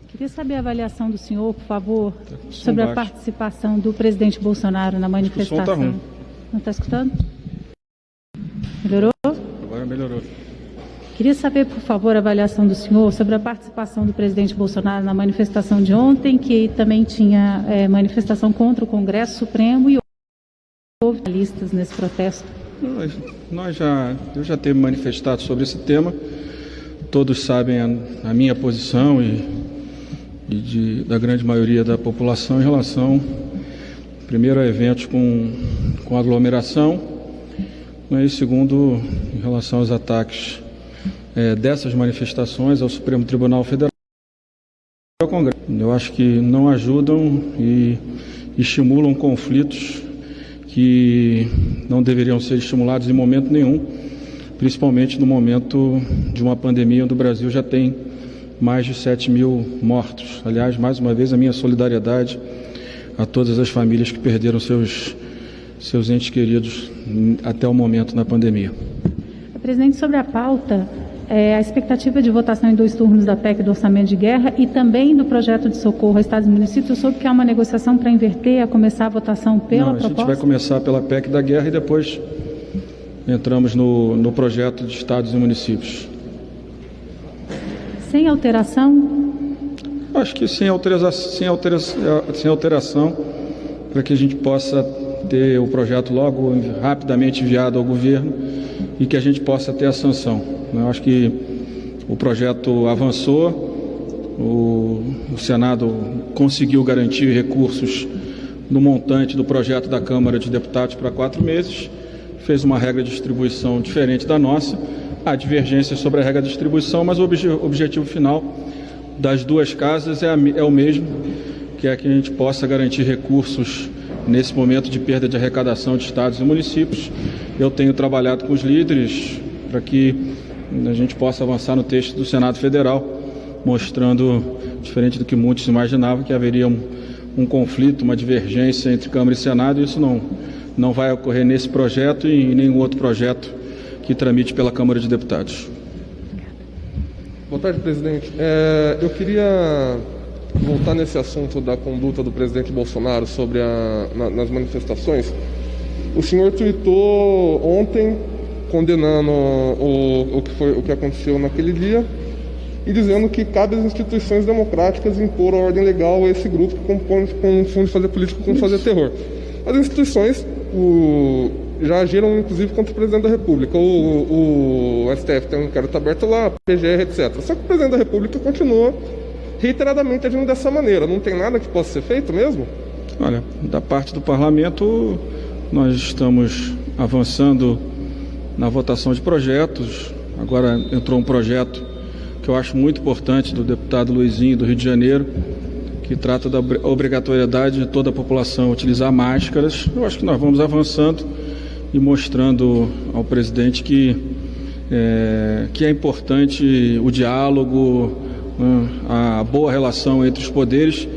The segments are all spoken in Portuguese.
Queria saber a avaliação do senhor, por favor, sobre a participação do presidente Bolsonaro na manifestação. O som está ruim. Não está escutando? Melhorou? Agora melhorou. Queria saber, por favor, a avaliação do senhor sobre a participação do presidente Bolsonaro na manifestação de ontem, que também tinha manifestação contra o Congresso Supremo e houve listas nesse protesto. Eu já tenho manifestado sobre esse tema. Todos sabem a minha posição e da grande maioria da população em relação, primeiro, a eventos com aglomeração, e segundo, em relação aos ataques dessas manifestações ao Supremo Tribunal Federal e ao Congresso. Eu acho que não ajudam e estimulam conflitos que não deveriam ser estimulados em momento nenhum, principalmente no momento de uma pandemia onde o Brasil já tem mais de 7 mil mortos. Aliás, mais uma vez, a minha solidariedade a todas as famílias que perderam seus entes queridos até o momento na pandemia. Presidente, sobre a pauta, a expectativa de votação em 2 turnos da PEC do Orçamento de Guerra e também do projeto de socorro a estados e municípios, eu soube que há uma negociação para inverter, a começar a votação pela proposta? A gente vai começar pela PEC da Guerra e depois entramos no projeto de estados e municípios. Sem alteração? Acho que sem alteração, para que a gente possa ter o projeto logo rapidamente enviado ao governo e que a gente possa ter a sanção. Eu acho que o projeto avançou, o Senado conseguiu garantir recursos no montante do projeto da Câmara de Deputados para 4 meses, fez uma regra de distribuição diferente da nossa. Há divergências sobre a regra de distribuição, mas o objetivo final das 2 casas é o mesmo, que é que a gente possa garantir recursos nesse momento de perda de arrecadação de estados e municípios. Eu tenho trabalhado com os líderes para que a gente possa avançar no texto do Senado Federal, mostrando, diferente do que muitos imaginavam, que haveria um conflito, uma divergência entre Câmara e Senado. Isso não vai ocorrer nesse projeto e em nenhum outro projeto que tramite pela Câmara de Deputados. Boa tarde, presidente. Eu queria voltar nesse assunto da conduta do presidente Bolsonaro sobre nas manifestações. O senhor tweetou ontem condenando o que aconteceu naquele dia e dizendo que cabe às instituições democráticas impor a ordem legal a esse grupo que compõe com fundo fazer político com fazer terror. As instituições já agiram, inclusive, contra o presidente da República. O STF tem um inquérito aberto lá, PGR, etc. Só que o presidente da República continua reiteradamente agindo dessa maneira. Não tem nada que possa ser feito mesmo? Olha, da parte do parlamento, nós estamos avançando na votação de projetos. Agora entrou um projeto que eu acho muito importante do deputado Luizinho, do Rio de Janeiro, que trata da obrigatoriedade de toda a população utilizar máscaras. Eu acho que nós vamos avançando e mostrando ao presidente que é importante o diálogo, a boa relação entre os poderes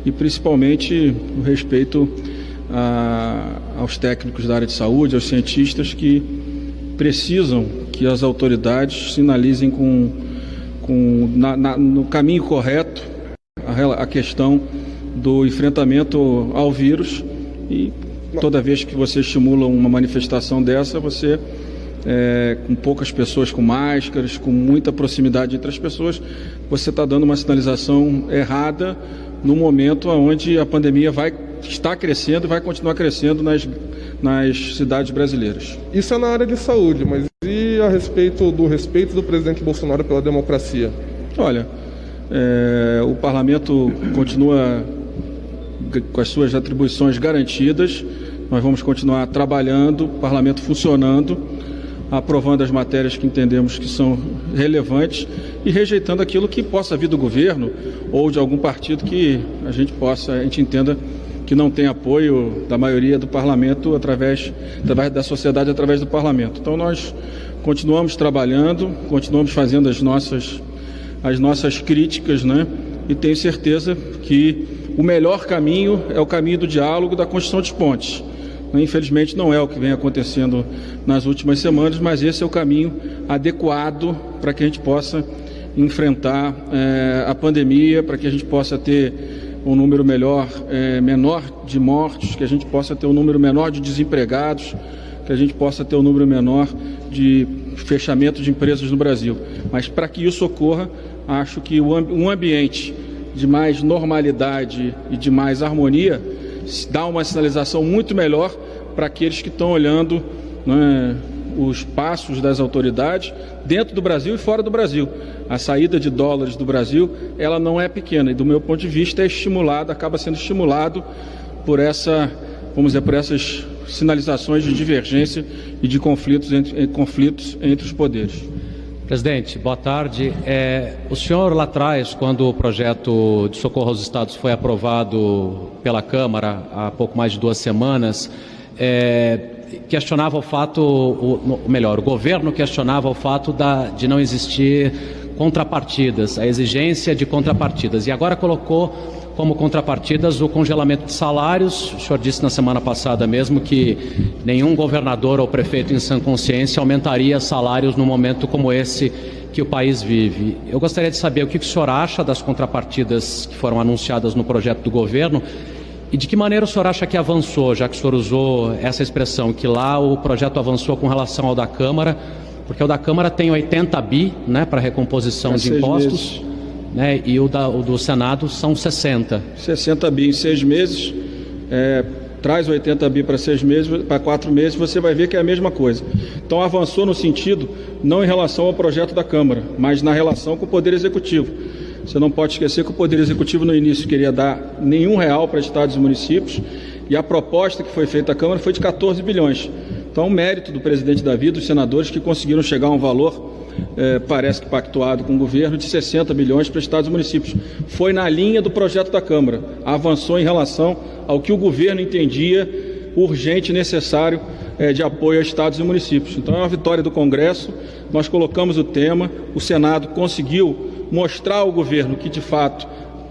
e principalmente o respeito aos técnicos da área de saúde, aos cientistas que precisam que as autoridades sinalizem no caminho correto a questão do enfrentamento ao vírus. E toda vez que você estimula uma manifestação dessa, você, com poucas pessoas com máscaras, com muita proximidade entre as pessoas, você está dando uma sinalização errada no momento onde a pandemia está crescendo e vai continuar crescendo nas cidades brasileiras. Isso é na área de saúde, mas e a respeito do presidente Bolsonaro pela democracia? Olha, o parlamento continua com as suas atribuições garantidas. Nós vamos continuar trabalhando, o parlamento funcionando, aprovando as matérias que entendemos que são relevantes e rejeitando aquilo que possa vir do governo ou de algum partido que a gente entenda que não tem apoio da maioria do parlamento através da sociedade, através do parlamento. Então nós continuamos trabalhando, continuamos fazendo as nossas críticas, né? E tenho certeza que o melhor caminho é o caminho do diálogo, da construção de pontes. Infelizmente não é o que vem acontecendo nas últimas semanas, mas esse é o caminho adequado para que a gente possa enfrentar a pandemia, para que a gente possa ter um número menor de mortos, que a gente possa ter um número menor de desempregados, que a gente possa ter um número menor de fechamento de empresas no Brasil. Mas para que isso ocorra, acho que um ambiente de mais normalidade e de mais harmonia dá uma sinalização muito melhor para aqueles que estão olhando, né, os passos das autoridades dentro do Brasil e fora do Brasil. A saída de dólares do Brasil, ela não é pequena e, do meu ponto de vista, acaba sendo estimulado por por essas sinalizações de divergência e de conflitos entre os poderes. Presidente, boa tarde. O senhor lá atrás, quando o projeto de socorro aos estados foi aprovado pela Câmara há pouco mais de 2 semanas, questionava o fato, o governo questionava o fato de não existir contrapartidas, a exigência de contrapartidas, e agora colocou como contrapartidas o congelamento de salários. O senhor disse na semana passada mesmo que nenhum governador ou prefeito em sã consciência aumentaria salários num momento como esse que o país vive. Eu gostaria de saber o que o senhor acha das contrapartidas que foram anunciadas no projeto do governo e de que maneira o senhor acha que avançou, já que o senhor usou essa expressão, que lá o projeto avançou com relação ao da Câmara, porque o da Câmara tem 80 bi, né, para recomposição de impostos, né, e o do Senado são 60. 60 bi em 6 meses, traz 80 bi para 6 meses, para 4 meses, você vai ver que é a mesma coisa. Então avançou no sentido, não em relação ao projeto da Câmara, mas na relação com o Poder Executivo. Você não pode esquecer que o Poder Executivo no início queria dar nenhum real para estados e municípios, e a proposta que foi feita à Câmara foi de 14 bilhões. Então, o mérito do presidente Davi, dos senadores que conseguiram chegar a um valor, parece que pactuado com o governo, de 60 bilhões para estados e municípios. Foi na linha do projeto da Câmara, avançou em relação ao que o governo entendia urgente e necessário de apoio a estados e municípios. Então, é uma vitória do Congresso, nós colocamos o tema, o Senado conseguiu mostrar ao governo que, de fato,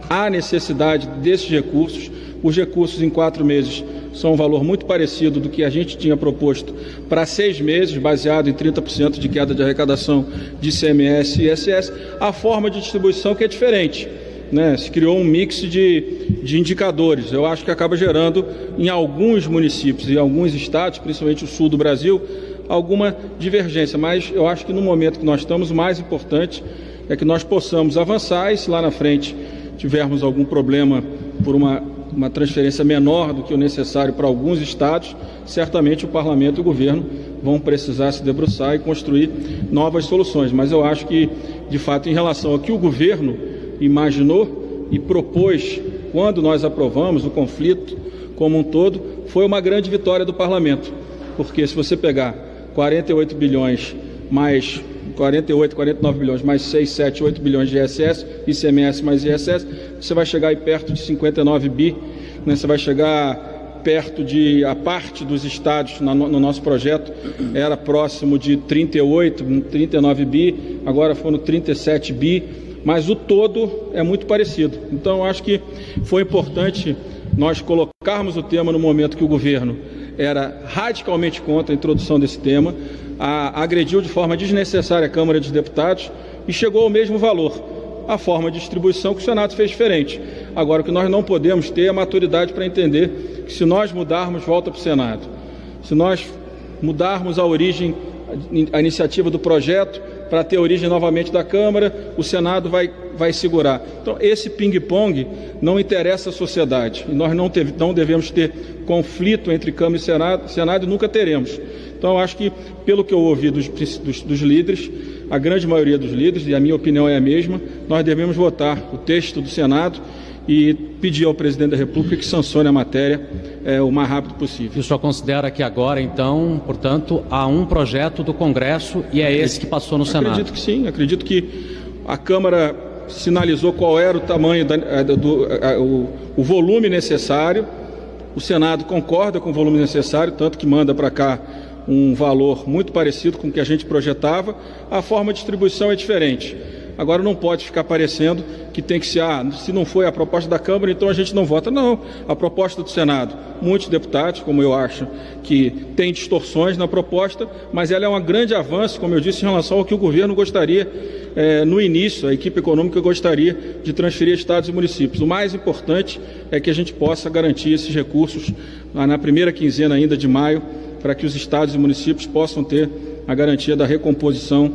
há necessidade desses recursos. Os recursos em 4 meses são um valor muito parecido do que a gente tinha proposto para 6 meses, baseado em 30% de queda de arrecadação de ICMS e ISS. A forma de distribuição que é diferente, né? Se criou um mix de indicadores. Eu acho que acaba gerando, em alguns municípios e alguns estados, principalmente o sul do Brasil, alguma divergência. Mas eu acho que no momento que nós estamos, o mais importante é que nós possamos avançar, e se lá na frente tivermos algum problema por uma transferência menor do que o necessário para alguns estados, certamente o Parlamento e o governo vão precisar se debruçar e construir novas soluções. Mas eu acho que, de fato, em relação ao que o governo imaginou e propôs quando nós aprovamos o conflito como um todo, foi uma grande vitória do Parlamento. Porque se você pegar 48 bilhões mais 49 bilhões, mais 6, 7, 8 bilhões de ISS, ICMS mais ISS, você vai chegar aí perto de 59 bi, né? Você vai chegar perto de, a parte dos estados no nosso projeto era próximo de 38, 39 bi, agora foram 37 bi, mas o todo é muito parecido. Então, eu acho que foi importante nós colocarmos o tema no momento que o governo era radicalmente contra a introdução desse tema, agrediu de forma desnecessária a Câmara dos Deputados e chegou ao mesmo valor. A forma de distribuição que o Senado fez diferente. Agora, o que nós não podemos ter é a maturidade para entender que, se nós mudarmos, volta para o Senado. Se nós mudarmos a origem, a iniciativa do projeto para ter a origem novamente da Câmara, o Senado vai segurar. Então, esse ping-pong não interessa à sociedade. E nós não devemos ter conflito entre Câmara e Senado e nunca teremos. Então, eu acho que, pelo que eu ouvi dos líderes, a grande maioria dos líderes, e a minha opinião é a mesma, nós devemos votar o texto do Senado e pedir ao presidente da República que sancione a matéria o mais rápido possível. E o senhor considera que agora, então, portanto, há um projeto do Congresso e é esse que passou no Senado? Acredito que sim, acredito que a Câmara sinalizou qual era o tamanho, o volume necessário, o Senado concorda com o volume necessário, tanto que manda para cá um valor muito parecido com o que a gente projetava. A forma de distribuição é diferente. Agora não pode ficar parecendo que tem que ser, se não foi a proposta da Câmara, então a gente não vota. Não, a proposta do Senado, muitos deputados, como eu acho, que tem distorções na proposta, mas ela é um grande avanço, como eu disse, em relação ao que o governo gostaria, no início, a equipe econômica gostaria de transferir a estados e municípios. O mais importante é que a gente possa garantir esses recursos na primeira quinzena ainda de maio, para que os estados e municípios possam ter a garantia da recomposição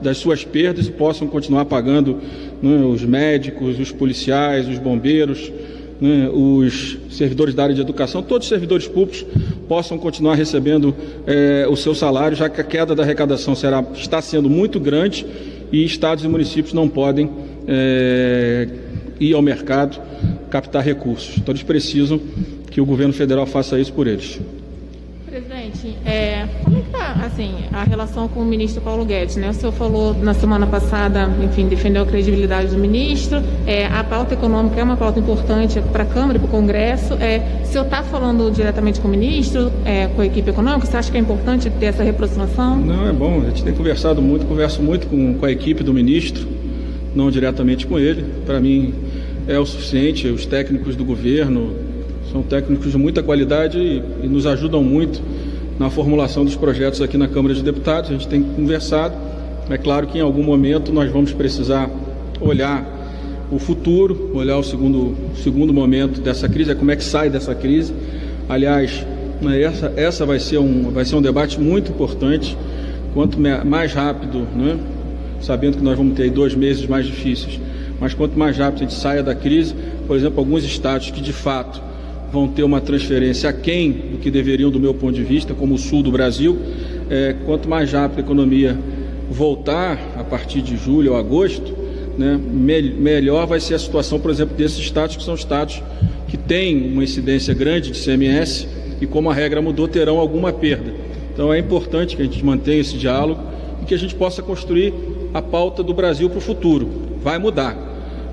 das suas perdas e possam continuar pagando, né, os médicos, os policiais, os bombeiros, né, os servidores da área de educação, todos os servidores públicos possam continuar recebendo o seu salário, já que a queda da arrecadação está sendo muito grande e estados e municípios não podem ir ao mercado captar recursos. Então eles precisam que o governo federal faça isso por eles. Presidente, como é que está assim, a relação com o ministro Paulo Guedes, né? O senhor falou na semana passada, enfim, defendeu a credibilidade do ministro, a pauta econômica é uma pauta importante para a Câmara e para o Congresso. O senhor está falando diretamente com o ministro, com a equipe econômica? Você acha que é importante ter essa reaproximação? Não, é bom, a gente tem conversado muito, converso muito com a equipe do ministro, não diretamente com ele. Para mim é o suficiente, os técnicos do governo são técnicos de muita qualidade e nos ajudam muito na formulação dos projetos aqui na Câmara de Deputados. A gente tem conversado. É claro que em algum momento nós vamos precisar olhar o futuro, olhar o segundo momento dessa crise, como é que sai dessa crise. Aliás, essa vai ser um debate muito importante. Quanto mais rápido, né, sabendo que nós vamos ter aí 2 meses mais difíceis, mas quanto mais rápido a gente saia da crise, por exemplo, alguns estados que de fato vão ter uma transferência aquém do que deveriam, do meu ponto de vista, como o sul do Brasil, quanto mais rápido a economia voltar, a partir de julho ou agosto, né, melhor vai ser a situação, por exemplo, desses estados que são estados que têm uma incidência grande de CMS e, como a regra mudou, terão alguma perda. Então é importante que a gente mantenha esse diálogo e que a gente possa construir a pauta do Brasil para o futuro. Vai mudar.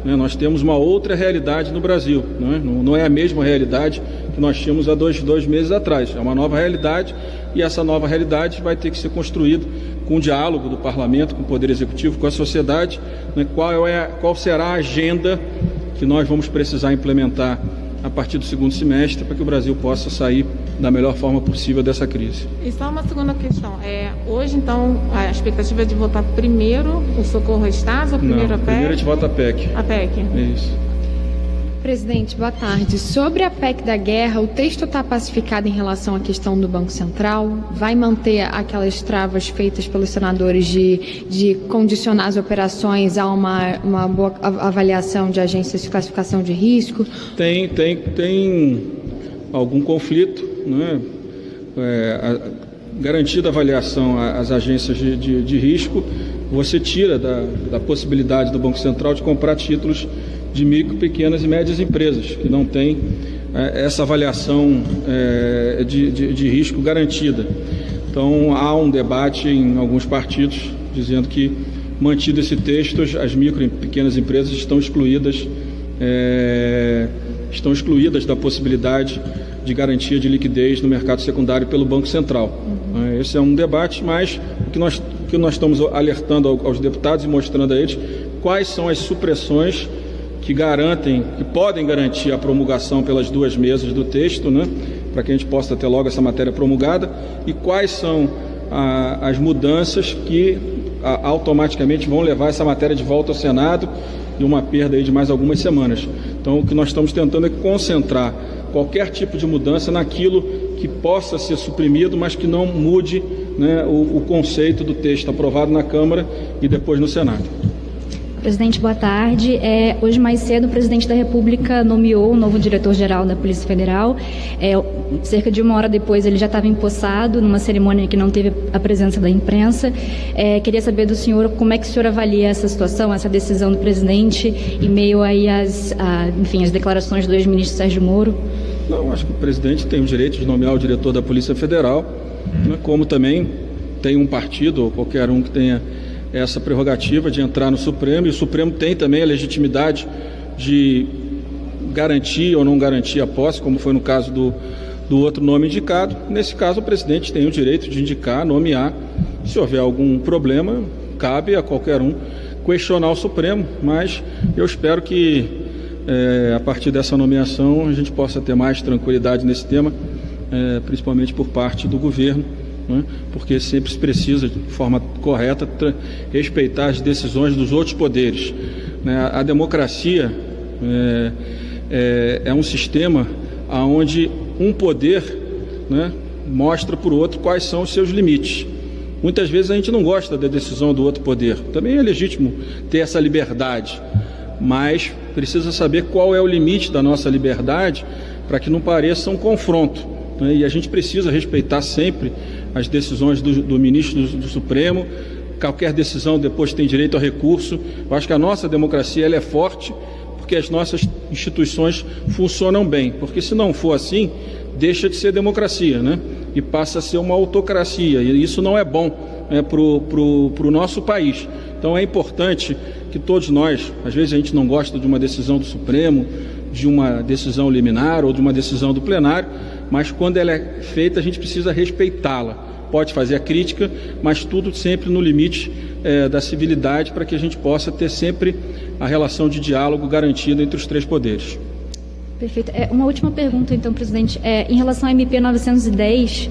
Nós temos uma outra realidade no Brasil, não é a mesma realidade que nós tínhamos há dois meses atrás. É uma nova realidade e essa nova realidade vai ter que ser construída com o diálogo do Parlamento, com o Poder Executivo, com a sociedade, qual será a agenda que nós vamos precisar implementar a partir do segundo semestre para que o Brasil possa sair da melhor forma possível dessa crise. E só uma segunda questão. Hoje, então, a expectativa é de votar primeiro o socorro a estados ou primeiro a PEC? Primeiro a gente vota a PEC. A PEC. Isso. Presidente, boa tarde. Sobre a PEC da guerra, o texto está pacificado em relação à questão do Banco Central? Vai manter aquelas travas feitas pelos senadores de condicionar as operações a uma boa avaliação de agências de classificação de risco? Tem algum conflito, né? Garantida a avaliação às agências de risco, você tira da possibilidade do Banco Central de comprar títulos de micro, pequenas e médias empresas, que não tem essa avaliação de risco garantida. Então, há um debate em alguns partidos dizendo que, mantido esse texto, as micro e pequenas empresas estão excluídas da possibilidade de garantia de liquidez no mercado secundário pelo Banco Central. Esse é um debate, mas o que nós estamos alertando aos deputados e mostrando a eles quais são as supressões que podem garantir a promulgação pelas 2 mesas do texto, né, para que a gente possa ter logo essa matéria promulgada, e quais são as mudanças que automaticamente vão levar essa matéria de volta ao Senado e uma perda aí de mais algumas semanas. Então, o que nós estamos tentando é concentrar qualquer tipo de mudança naquilo que possa ser suprimido, mas que não mude, né, o conceito do texto aprovado na Câmara e depois no Senado. Presidente, boa tarde. Hoje mais cedo o presidente da República nomeou o novo diretor-geral da Polícia Federal. Cerca de 1 hora depois ele já estava empossado numa cerimônia que não teve a presença da imprensa. Queria saber do senhor como é que o senhor avalia essa situação, essa decisão do presidente, em meio aí às declarações do ex-ministro Sérgio Moro. Não, acho que o presidente tem o direito de nomear o diretor da Polícia Federal, né, como também tem um partido ou qualquer um que tenha essa prerrogativa de entrar no Supremo, e o Supremo tem também a legitimidade de garantir ou não garantir a posse, como foi no caso do outro nome indicado. Nesse caso, o presidente tem o direito de indicar, nomear. Se houver algum problema, cabe a qualquer um questionar o Supremo, mas eu espero que a partir dessa nomeação a gente possa ter mais tranquilidade nesse tema, principalmente por parte do governo, né? Porque sempre se precisa, de forma correta, respeitar as decisões dos outros poderes, né? A democracia é um sistema onde um poder, né, mostra para o outro quais são os seus limites. Muitas vezes a gente não gosta da decisão do outro poder. Também é legítimo ter essa liberdade, mas precisa saber qual é o limite da nossa liberdade para que não pareça um confronto, né? E a gente precisa respeitar sempre as decisões do ministro do Supremo. Qualquer decisão depois tem direito a recurso. Eu acho que a nossa democracia ela é forte porque as nossas instituições funcionam bem, porque se não for assim, deixa de ser democracia, né? E passa a ser uma autocracia, e isso não é bom, né, para o nosso país. Então é importante que todos nós, às vezes a gente não gosta de uma decisão do Supremo, de uma decisão liminar ou de uma decisão do plenário, mas quando ela é feita a gente precisa respeitá-la. Pode fazer a crítica, mas tudo sempre no limite da civilidade, para que a gente possa ter sempre a relação de diálogo garantida entre os três poderes. Perfeito. Uma última pergunta, então, presidente. Em relação ao MP 910,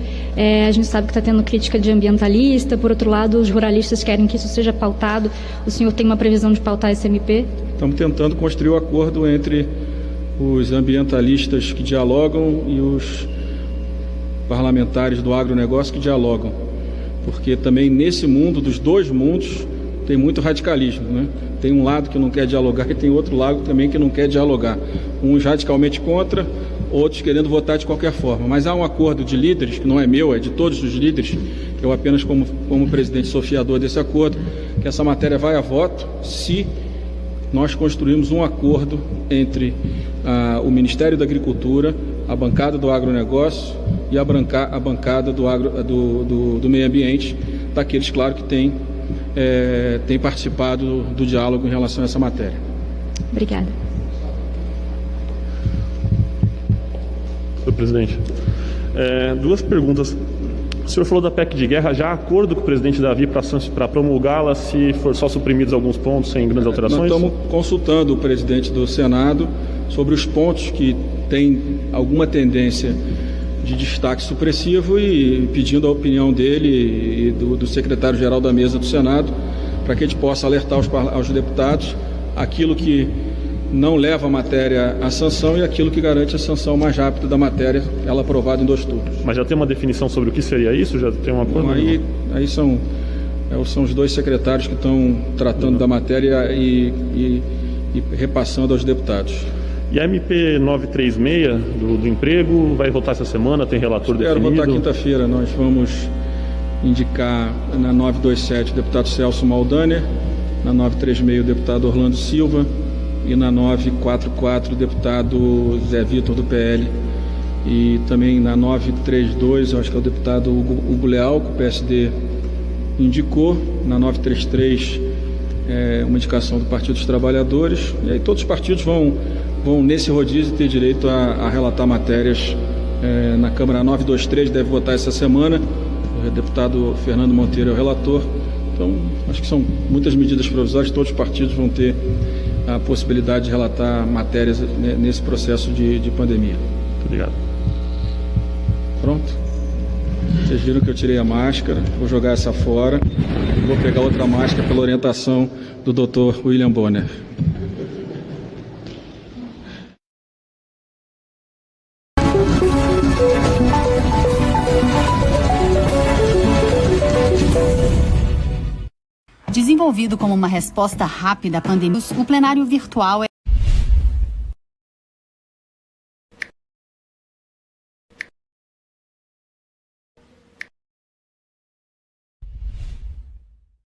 a gente sabe que está tendo crítica de ambientalista, por outro lado, os ruralistas querem que isso seja pautado. O senhor tem uma previsão de pautar esse MP? Estamos tentando construir um acordo entre os ambientalistas que dialogam e os parlamentares do agronegócio que dialogam, porque também nesse mundo, dos dois mundos, tem muito radicalismo, né? Tem um lado que não quer dialogar e tem outro lado também que não quer dialogar. Uns radicalmente contra, outros querendo votar de qualquer forma. Mas há um acordo de líderes, que não é meu, é de todos os líderes, eu apenas como presidente sou fiador desse acordo, que essa matéria vai a voto se nós construirmos um acordo entre o Ministério da Agricultura, a bancada do agronegócio e a bancada do meio ambiente, daqueles, claro, que têm participado do diálogo em relação a essa matéria. Obrigada. Senhor presidente, duas perguntas. O senhor falou da PEC de guerra, já há acordo com o presidente Davi para promulgá-la se for só suprimidos alguns pontos sem grandes alterações? Nós estamos consultando o presidente do Senado sobre os pontos que têm alguma tendência de destaque supressivo e pedindo a opinião dele e do secretário-geral da mesa do Senado para que a gente possa alertar aos deputados aquilo que não leva a matéria à sanção e aquilo que garante a sanção mais rápida da matéria, ela aprovada em 2 turnos. Mas já tem uma definição sobre o que seria isso? Já tem um acordo? Aí são os 2 secretários que estão tratando da matéria e repassando aos deputados. E a MP 936 do emprego vai votar essa semana? Tem relator definido? Quero votar quinta-feira. Nós vamos indicar na 927 o deputado Celso Maldaner, na 936 o deputado Orlando Silva e na 944 o deputado Zé Vitor do PL. E também na 932, eu acho que é o deputado Hugo Leal, que o PSD indicou. Na 933 uma indicação do Partido dos Trabalhadores. E aí todos os partidos vão nesse rodízio ter direito a relatar matérias na Câmara. 923 deve votar essa semana, o deputado Fernando Monteiro é o relator. Então, acho que são muitas medidas provisórias, todos os partidos vão ter a possibilidade de relatar matérias nesse processo de pandemia. Muito obrigado. Pronto? Vocês viram que eu tirei a máscara, vou jogar essa fora e vou pegar outra máscara pela orientação do Dr. William Bonner. Desenvolvido como uma resposta rápida à pandemia, o plenário virtual